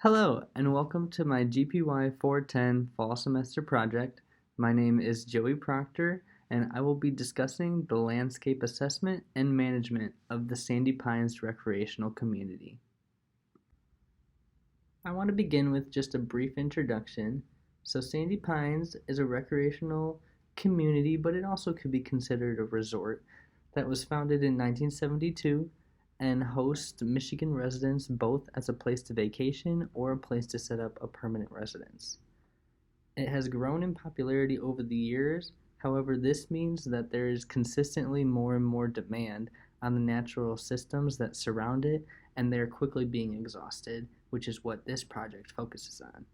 Hello, and welcome to my GPY410 fall semester project. My name is Joey Proctor, and I will be discussing the landscape assessment and management of the Sandy Pines recreational community. I want to begin with just a brief introduction. So, Sandy Pines is a recreational community, but it also could be considered a resort that was founded in 1972 and hosts Michigan residents both as a place to vacation or a place to set up a permanent residence. It has grown in popularity over the years. However, this means that there is consistently more and more demand on the natural systems that surround it, and they are quickly being exhausted, which is what this project focuses on.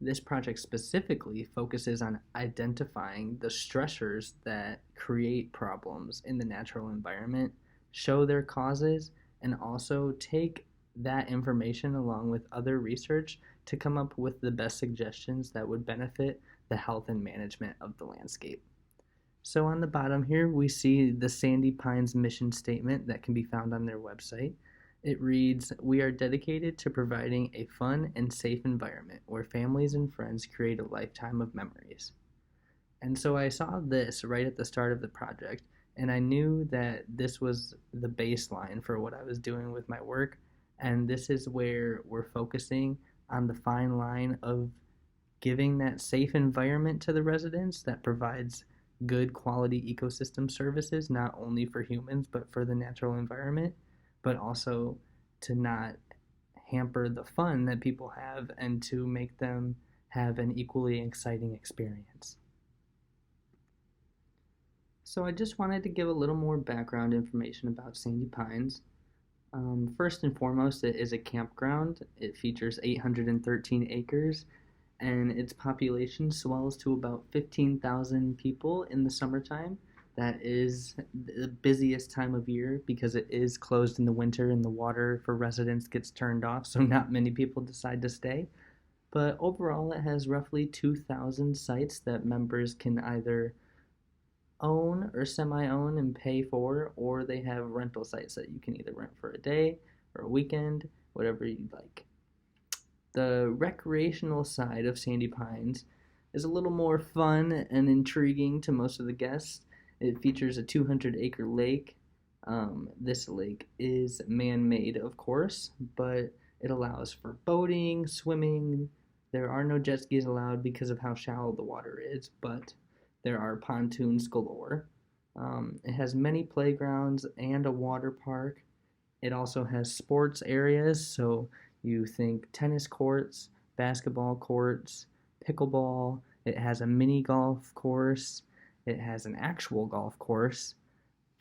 This project specifically focuses on identifying the stressors that create problems in the natural environment, show their causes, and also take that information along with other research to come up with the best suggestions that would benefit the health and management of the landscape. So on the bottom here, we see the Sandy Pines mission statement that can be found on their website. It reads, "We are dedicated to providing a fun and safe environment where families and friends create a lifetime of memories." And so I saw this right at the start of the project, and I knew that this was the baseline for what I was doing with my work. And this is where we're focusing on the fine line of giving that safe environment to the residents that provides good quality ecosystem services, not only for humans, but for the natural environment, but also to not hamper the fun that people have and to make them have an equally exciting experience. So I just wanted to give a little more background information about Sandy Pines. First and foremost, it is a campground. It features 813 acres, and its population swells to about 15,000 people in the summertime. That is the busiest time of year because it is closed in the winter and the water for residents gets turned off, so not many people decide to stay. But overall, it has roughly 2,000 sites that members can either own or semi-own and pay for, or they have rental sites that you can either rent for a day or a weekend, whatever you'd like. The recreational side of Sandy Pines is a little more fun and intriguing to most of the guests. It features a 200-acre lake. This lake is man-made, of course, but it allows for boating, swimming. There are no jet skis allowed because of how shallow the water is, but there are pontoons galore. It has many playgrounds and a water park. It also has sports areas, so you think tennis courts, basketball courts, pickleball. It has a mini golf course. It has an actual golf course,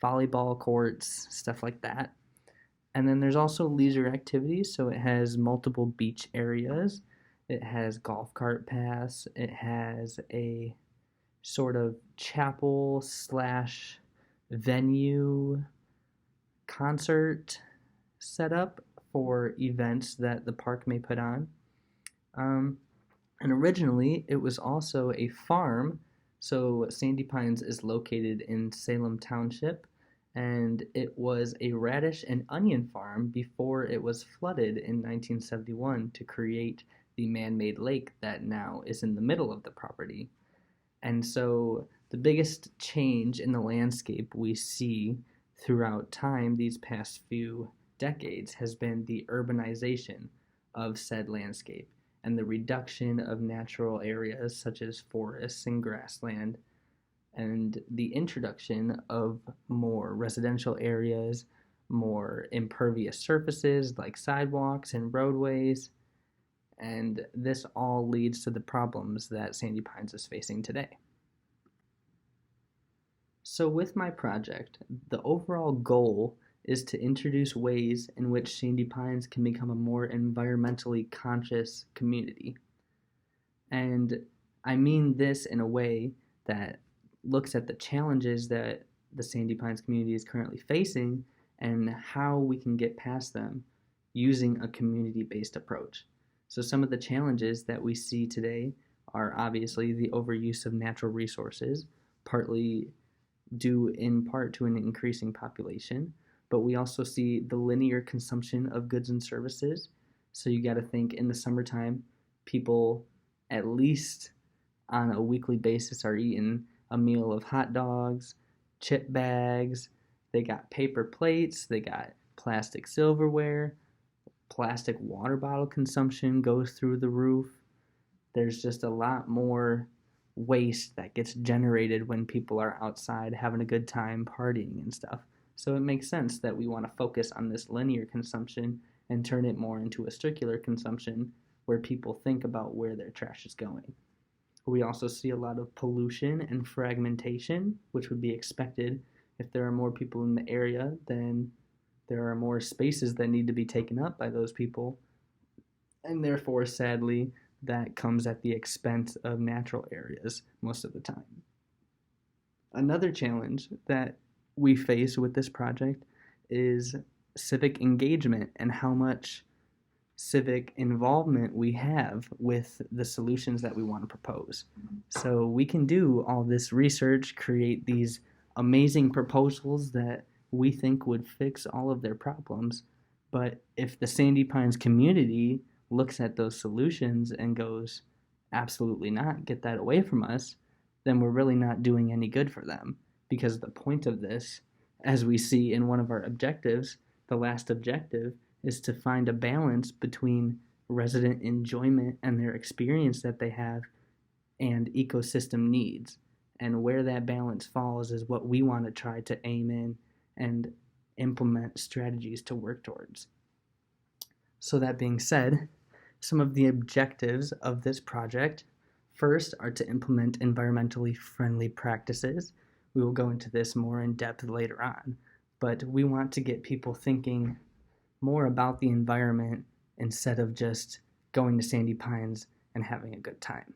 volleyball courts, stuff like that. And then there's also leisure activities, so it has multiple beach areas. It has golf cart paths. It has a sort of chapel slash venue concert setup for events that the park may put on. And originally, it was also a farm. So Sandy Pines is located in Salem Township, and it was a radish and onion farm before it was flooded in 1971 to create the man-made lake that now is in the middle of the property. And so the biggest change in the landscape we see throughout time these past few decades has been the urbanization of said landscape and the reduction of natural areas such as forests and grassland, and the introduction of more residential areas, more impervious surfaces like sidewalks and roadways, and this all leads to the problems that Sandy Pines is facing today. So with my project, the overall goal is to introduce ways in which Sandy Pines can become a more environmentally conscious community. And I mean this in a way that looks at the challenges that the Sandy Pines community is currently facing and how we can get past them using a community-based approach. So some of the challenges that we see today are obviously the overuse of natural resources, partly due in part to an increasing population, but we also see the linear consumption of goods and services. So you got to think in the summertime, people at least on a weekly basis are eating a meal of hot dogs, chip bags, they got paper plates, they got plastic silverware, plastic water bottle consumption goes through the roof. There's just a lot more waste that gets generated when people are outside having a good time partying and stuff. So it makes sense that we want to focus on this linear consumption and turn it more into a circular consumption where people think about where their trash is going. We also see a lot of pollution and fragmentation, which would be expected. If there are more people in the area, then there are more spaces that need to be taken up by those people. And therefore, sadly, that comes at the expense of natural areas most of the time. Another challenge that we face with this project is civic engagement and how much civic involvement we have with the solutions that we want to propose. So we can do all this research, create these amazing proposals that we think would fix all of their problems. But if the Sandy Pines community looks at those solutions and goes, absolutely not, get that away from us, then we're really not doing any good for them. Because the point of this, as we see in one of our objectives, the last objective, is to find a balance between resident enjoyment and their experience that they have and ecosystem needs. And where that balance falls is what we want to try to aim in and implement strategies to work towards. So that being said, some of the objectives of this project first are to implement environmentally friendly practices. We will go into this more in depth later on, but we want to get people thinking more about the environment instead of just going to Sandy Pines and having a good time.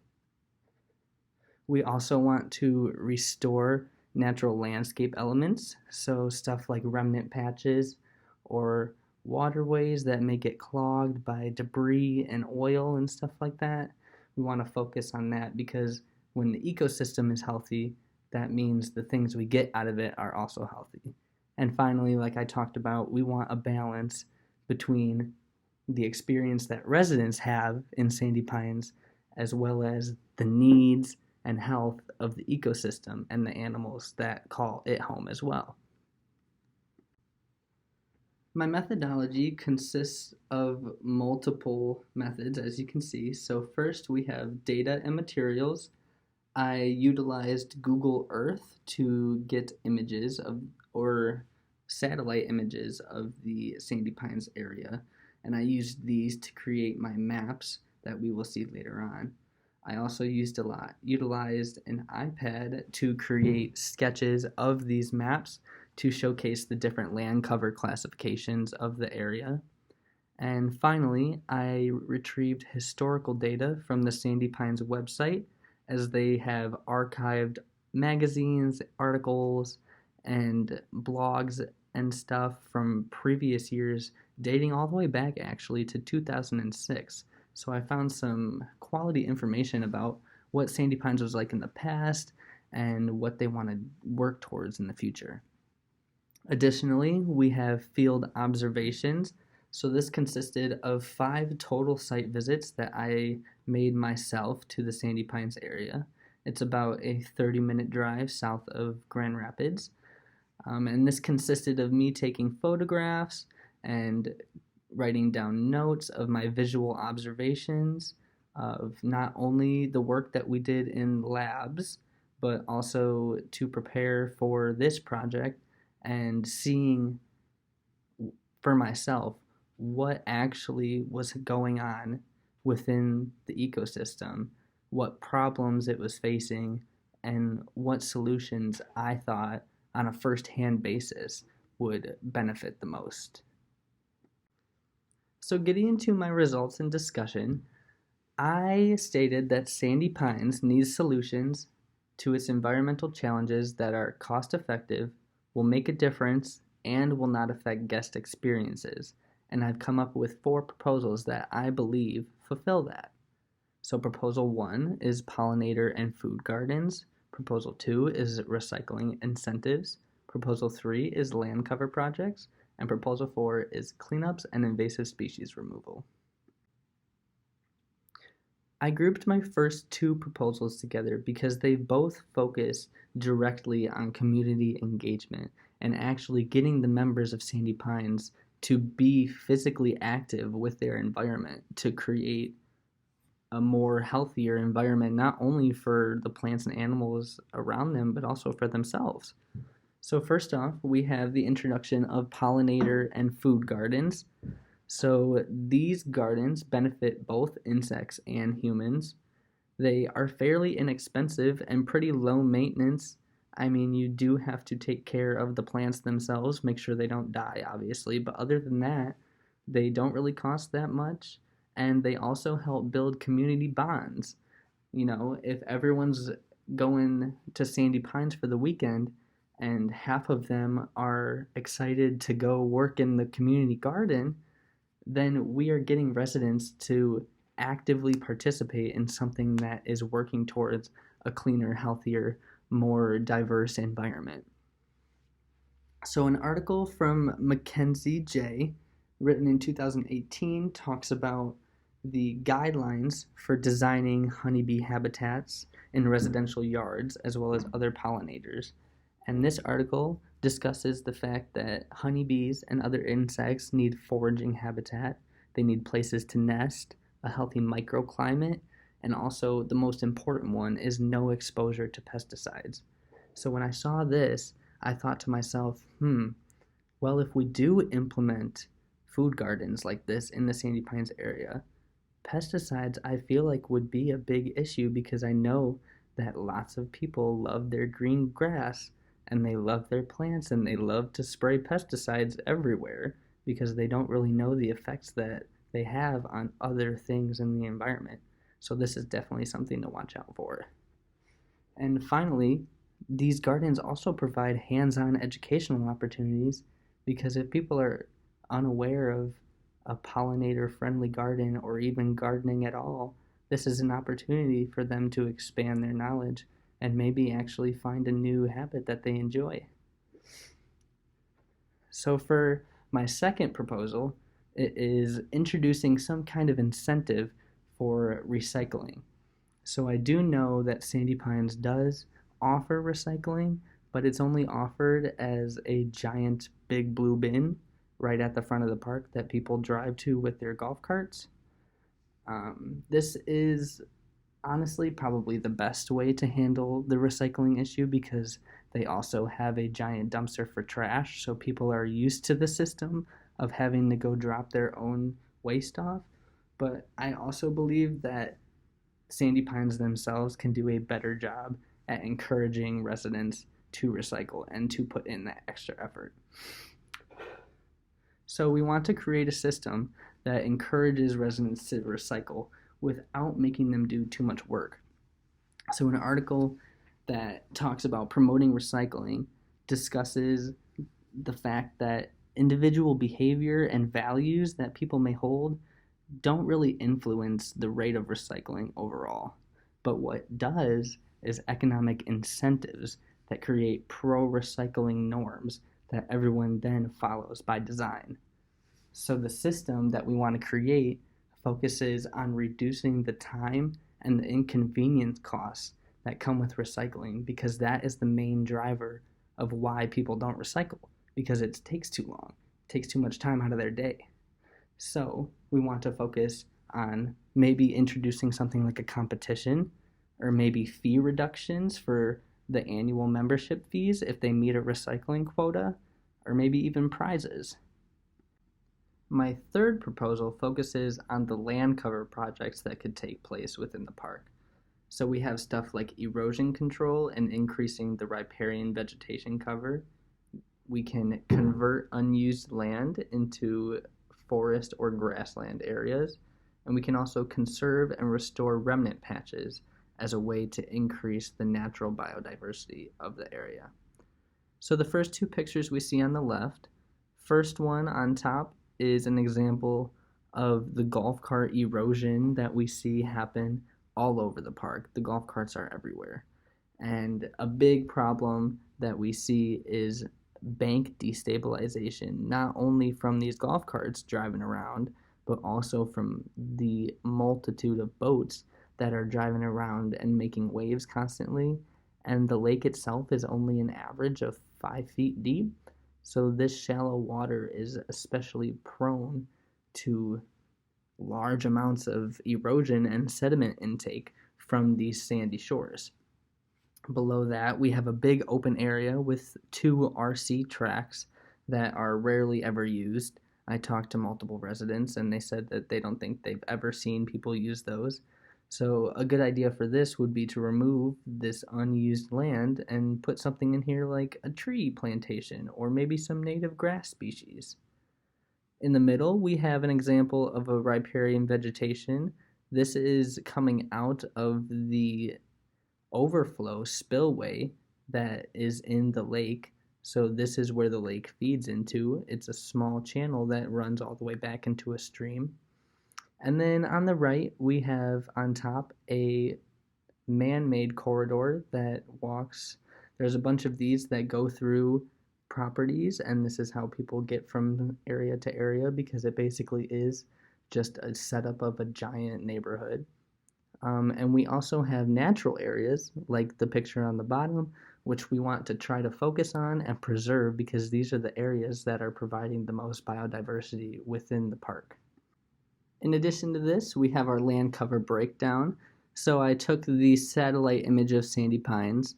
We also want to restore natural landscape elements, so stuff like remnant patches or waterways that may get clogged by debris and oil and stuff like that. We want to focus on that because when the ecosystem is healthy, that means the things we get out of it are also healthy. And finally, like I talked about, we want a balance between the experience that residents have in Sandy Pines as well as the needs and health of the ecosystem and the animals that call it home as well. My methodology consists of multiple methods, as you can see. So first we have data and materials. I utilized Google Earth to get images of, or satellite images of the Sandy Pines area, and I used these to create my maps that we will see later on. I also utilized an iPad to create sketches of these maps to showcase the different land cover classifications of the area. And finally, I retrieved historical data from the Sandy Pines website, as they have archived magazines, articles, and blogs and stuff from previous years, dating all the way back actually to 2006. So I found some quality information about what Sandy Pines was like in the past and what they want to work towards in the future. Additionally, we have field observations. So this consisted of 5 total site visits that I made myself to the Sandy Pines area. It's about a 30-minute drive south of Grand Rapids. And this consisted of me taking photographs and writing down notes of my visual observations of not only the work that we did in labs, but also to prepare for this project and seeing for myself what actually was going on within the ecosystem, what problems it was facing, and what solutions I thought on a first-hand basis would benefit the most. So getting into my results and discussion, I stated that Sandy Pines needs solutions to its environmental challenges that are cost-effective, will make a difference, and will not affect guest experiences. And I've come up with 4 proposals that I believe fulfill that. So proposal 1 is pollinator and food gardens. Proposal 2 is recycling incentives. Proposal 3 is land cover projects. And proposal 4 is cleanups and invasive species removal. I grouped my first two proposals together because they both focus directly on community engagement and actually getting the members of Sandy Pines to be physically active with their environment to create a more healthier environment, not only for the plants and animals around them, but also for themselves. So, first off, we have the introduction of pollinator and food gardens. So, these gardens benefit both insects and humans. They are fairly inexpensive and pretty low maintenance. I mean, you do have to take care of the plants themselves, make sure they don't die, obviously, but other than that, they don't really cost that much, and they also help build community bonds. You know, if everyone's going to Sandy Pines for the weekend and half of them are excited to go work in the community garden, then we are getting residents to actively participate in something that is working towards a cleaner, healthier, more diverse environment. So, an article from Mackenzie J., written in 2018, talks about the guidelines for designing honeybee habitats in residential yards as well as other pollinators. And this article discusses the fact that honeybees and other insects need foraging habitat, they need places to nest, a healthy microclimate, and also the most important one is no exposure to pesticides. So when I saw this, I thought to myself, well, if we do implement food gardens like this in the Sandy Pines area, pesticides I feel like would be a big issue because I know that lots of people love their green grass and they love their plants and they love to spray pesticides everywhere because they don't really know the effects that they have on other things in the environment. So this is definitely something to watch out for. And finally, these gardens also provide hands-on educational opportunities because if people are unaware of a pollinator-friendly garden or even gardening at all, this is an opportunity for them to expand their knowledge and maybe actually find a new habit that they enjoy. So for my second proposal, it is introducing some kind of incentive for recycling. So I do know that Sandy Pines does offer recycling, but it's only offered as a giant big blue bin right at the front of the park that people drive to with their golf carts. This is honestly probably the best way to handle the recycling issue because they also have a giant dumpster for trash, so people are used to the system of having to go drop their own waste off. But I also believe that Sandy Pines themselves can do a better job at encouraging residents to recycle and to put in that extra effort. So we want to create a system that encourages residents to recycle without making them do too much work. So an article that talks about promoting recycling discusses the fact that individual behavior and values that people may hold don't really influence the rate of recycling overall. But what does is economic incentives that create pro-recycling norms that everyone then follows by design. So the system that we want to create focuses on reducing the time and the inconvenience costs that come with recycling because that is the main driver of why people don't recycle because it takes too long. It takes too much time out of their day. So we want to focus on maybe introducing something like a competition or maybe fee reductions for the annual membership fees if they meet a recycling quota, or maybe even prizes. My third proposal focuses on the land cover projects that could take place within the park. So we have stuff like erosion control and increasing the riparian vegetation cover. We can convert unused land into forest or grassland areas, and we can also conserve and restore remnant patches as a way to increase the natural biodiversity of the area. So the first two pictures we see on the left, first one on top is an example of the golf cart erosion that we see happen all over the park. The golf carts are everywhere. And a big problem that we see is bank destabilization, not only from these golf carts driving around, but also from the multitude of boats that are driving around and making waves constantly. And the lake itself is only an average of 5 feet deep. So this shallow water is especially prone to large amounts of erosion and sediment intake from these sandy shores. Below that, we have a big open area with two RC tracks that are rarely ever used. I talked to multiple residents and they said that they don't think they've ever seen people use those. So, a good idea for this would be to remove this unused land and put something in here like a tree plantation or maybe some native grass species. In the middle, we have an example of a riparian vegetation. This is coming out of the overflow spillway that is in the lake. So this is where the lake feeds into. It's a small channel that runs all the way back into a stream. And then on the right, we have on top a man-made corridor that walks. There's a bunch of these that go through properties, and this is how people get from area to area because it basically is just a setup of a giant neighborhood. And we also have natural areas like the picture on the bottom, which we want to try to focus on and preserve because these are the areas that are providing the most biodiversity within the park. In addition to this, we have our land cover breakdown. So I took the satellite image of Sandy Pines,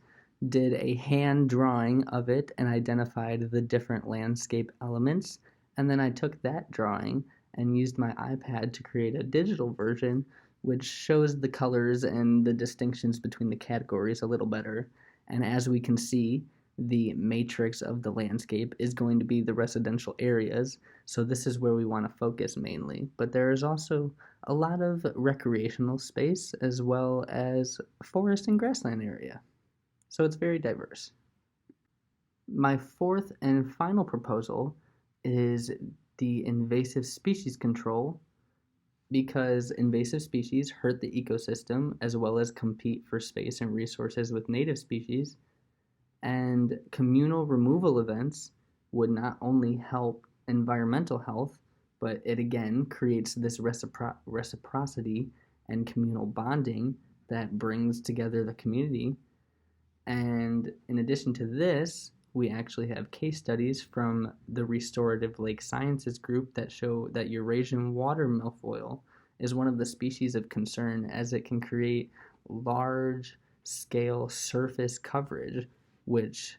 did a hand drawing of it, and identified the different landscape elements. And then I took that drawing and used my iPad to create a digital version which shows the colors and the distinctions between the categories a little better. And as we can see, the matrix of the landscape is going to be the residential areas, so this is where we want to focus mainly. But there is also a lot of recreational space as well as forest and grassland area. So it's very diverse. My fourth and final proposal is the invasive species control because invasive species hurt the ecosystem as well as compete for space and resources with native species. And communal removal events would not only help environmental health, but it again creates this reciprocity and communal bonding that brings together the community. And in addition to this, we actually have case studies from the Restorative Lake Sciences group that show that Eurasian water milfoil is one of the species of concern as it can create large scale surface coverage which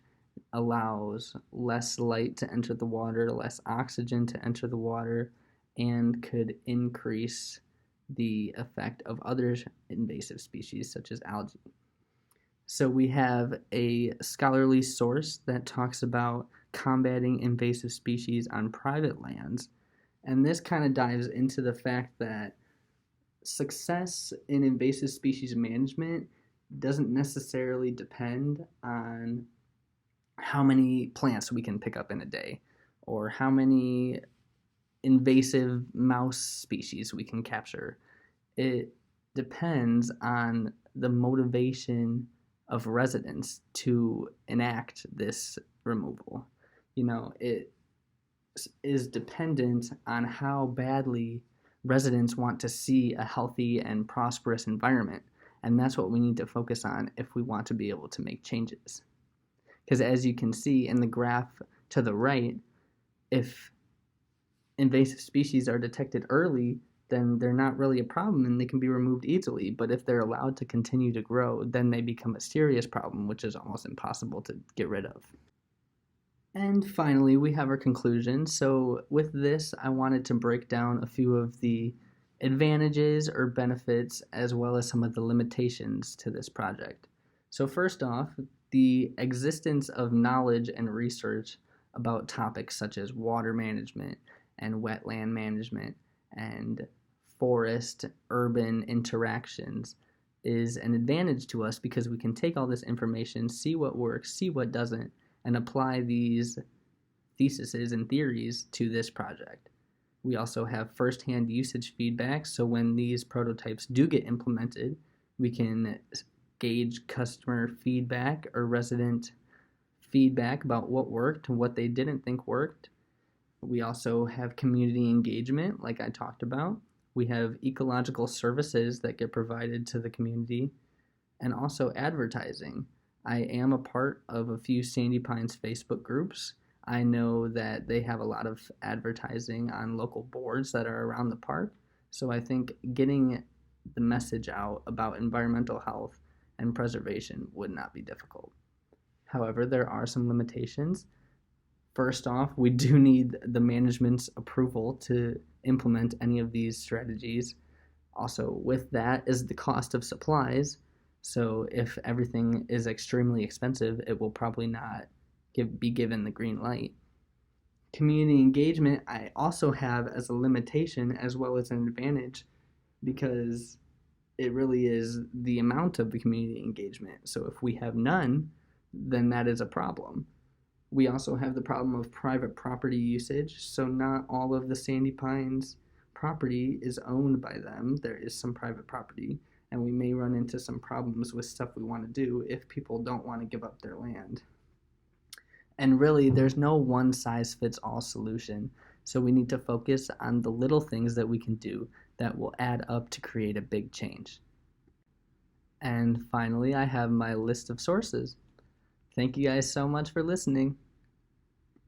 allows less light to enter the water, less oxygen to enter the water, and could increase the effect of other invasive species such as algae. So we have a scholarly source that talks about combating invasive species on private lands, and this kind of dives into the fact that success in invasive species management doesn't necessarily depend on how many plants we can pick up in a day or how many invasive mouse species we can capture. It depends on the motivation of residents to enact this removal. It is dependent on how badly residents want to see a healthy and prosperous environment. And that's what we need to focus on if we want to be able to make changes. Because as you can see in the graph to the right, if invasive species are detected early, then they're not really a problem and they can be removed easily. But if they're allowed to continue to grow, then they become a serious problem, which is almost impossible to get rid of. And finally, we have our conclusion. So with this, I wanted to break down a few of the advantages or benefits as well as some of the limitations to this project. So first off, the existence of knowledge and research about topics such as water management and wetland management and forest-urban interactions is an advantage to us because we can take all this information, see what works, see what doesn't, and apply these theses and theories to this project. We also have firsthand usage feedback, so when these prototypes do get implemented, we can gauge customer feedback or resident feedback about what worked and what they didn't think worked. We also have community engagement, like I talked about. We have ecological services that get provided to the community, and also advertising. I am a part of a few Sandy Pines Facebook groups. I know that they have a lot of advertising on local boards that are around the park. So I think getting the message out about environmental health and preservation would not be difficult. However, there are some limitations. First off, we do need the management's approval to implement any of these strategies. Also, with that is the cost of supplies. So, if everything is extremely expensive, it will probably not be given the green light. Community engagement, I also have as a limitation as well as an advantage because it really is the amount of the community engagement. So, if we have none, then that is a problem. We also have the problem of private property usage. So, not all of the Sandy Pines property is owned by them. There is some private property, and we may run into some problems with stuff we want to do if people don't want to give up their land. And really, there's no one size fits all solution. So we need to focus on the little things that we can do that will add up to create a big change. And finally, I have my list of sources. Thank you guys so much for listening.